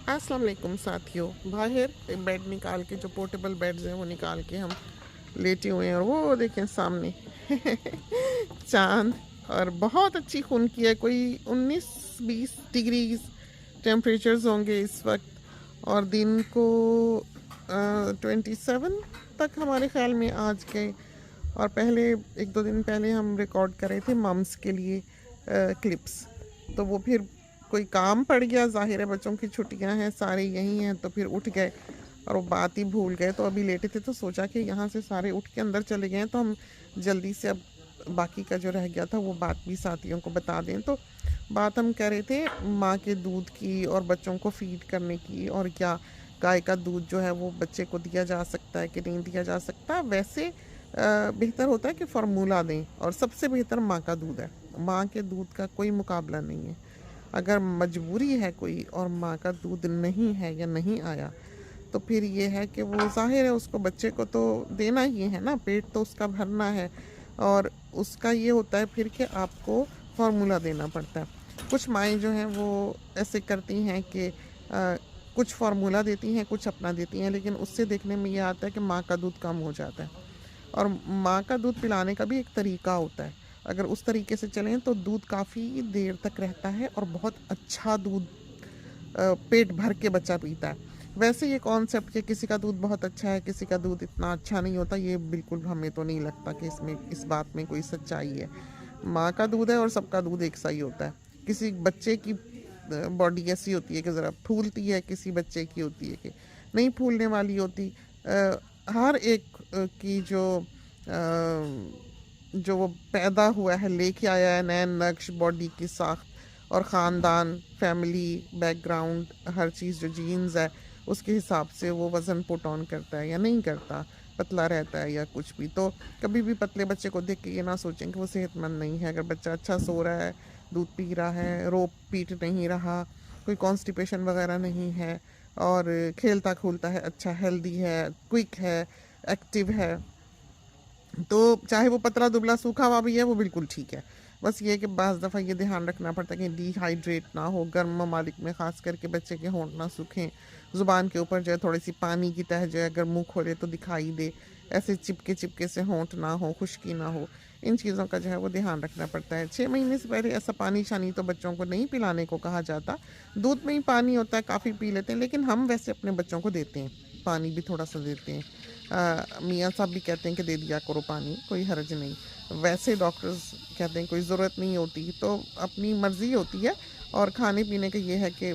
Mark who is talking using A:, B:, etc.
A: अस्सलाम वालेकुम साथियों। बाहर एक बेड निकाल के, जो पोर्टेबल बेड्स हैं वो निकाल के हम लेटे हुए हैं, और वो देखें सामने चांद। और बहुत अच्छी खून की है, कोई 19-20 डिग्रीज टेम्परेचर्स होंगे इस वक्त। और दिन को 27 तक हमारे ख्याल में आज गए। और पहले 1-2 दिन पहले हम रिकॉर्ड कर रहे थे मम्स के लिए क्लिप्स। तो वो फिर कोई काम पड़ गया, ज़ाहिर है बच्चों की छुट्टियां हैं, सारे यहीं हैं, तो फिर उठ गए और वो बात ही भूल गए। तो अभी लेटे थे तो सोचा कि यहाँ से सारे उठ के अंदर चले गए हैं, तो हम जल्दी से अब बाकी का जो रह गया था वो बात भी साथियों को बता दें। तो बात हम कह रहे थे माँ के दूध की और बच्चों को फीड करने की, और क्या गाय का दूध जो है वो बच्चे को दिया जा सकता है कि नहीं दिया जा सकता। वैसे बेहतर होता है कि फार्मूला दें, और सबसे बेहतर माँ का दूध है। माँ के दूध का कोई मुकाबला नहीं है। अगर मजबूरी है कोई और माँ का दूध नहीं है या नहीं आया, तो फिर ये है कि वो ज़ाहिर है उसको, बच्चे को तो देना ही है ना, पेट तो उसका भरना है। और उसका ये होता है फिर कि आपको फार्मूला देना पड़ता है। कुछ माएँ जो हैं वो ऐसे करती हैं कि कुछ फार्मूला देती हैं, कुछ अपना देती हैं, लेकिन उससे देखने में ये आता है कि माँ का दूध कम हो जाता है। और माँ का दूध पिलाने का भी एक तरीका होता है। अगर उस तरीके से चलें तो दूध काफ़ी देर तक रहता है और बहुत अच्छा दूध पेट भर के बच्चा पीता है। वैसे ये कॉन्सेप्ट कि किसी का दूध बहुत अच्छा है, किसी का दूध इतना अच्छा नहीं होता, ये बिल्कुल हमें तो नहीं लगता कि इसमें, इस बात में कोई सच्चाई है। माँ का दूध है और सबका दूध एक सा ही होता है। किसी बच्चे की बॉडी ऐसी होती है कि ज़रा फूलती है, किसी बच्चे की होती है कि नहीं फूलने वाली होती। हर एक की जो वो पैदा हुआ है, लेके आया है नया नक्श, बॉडी की साख्त और ख़ानदान, फैमिली बैकग्राउंड, हर चीज़ जो जीन्स है उसके हिसाब से वो वज़न पुट ऑन करता है या नहीं करता, पतला रहता है या कुछ भी। तो कभी भी पतले बच्चे को देख के ये ना सोचें कि वो सेहतमंद नहीं है। अगर बच्चा अच्छा सो रहा है, दूध पी रहा है, रो पीट नहीं रहा, कोई कॉन्स्टिपेशन वगैरह नहीं है, और खेलता खूलता है, अच्छा हेल्दी है, क्विक है, एक्टिव है, तो चाहे वो पतला दुबला सूखा हुआ भी है वो बिल्कुल ठीक है। बस ये है कि बाज़ दफ़ा ये ध्यान रखना पड़ता है कि डिहाइड्रेट ना हो। गर्म ममालिक में ख़ास करके बच्चे के होंठ ना सूखें, ज़ुबान के ऊपर जो है थोड़ी सी पानी की तह जो है अगर मुंह खोले तो दिखाई दे, ऐसे चिपके चिपके से होंठ ना हो, खुश्की ना हो। इन चीज़ों का जो है वो ध्यान रखना पड़ता है। 6 महीने से पहले ऐसा पानी शानी तो बच्चों को नहीं पिलाने को कहा जाता। दूध में ही पानी होता है, काफ़ी पी लेते हैं, लेकिन हम वैसे अपने बच्चों को देते हैं, पानी भी थोड़ा सा देते हैं। मियाँ साहब भी कहते हैं कि दे दिया करो पानी, कोई हर्ज नहीं। वैसे डॉक्टर्स कहते हैं कोई ज़रूरत नहीं होती, तो अपनी मर्ज़ी होती है। और खाने पीने का ये है कि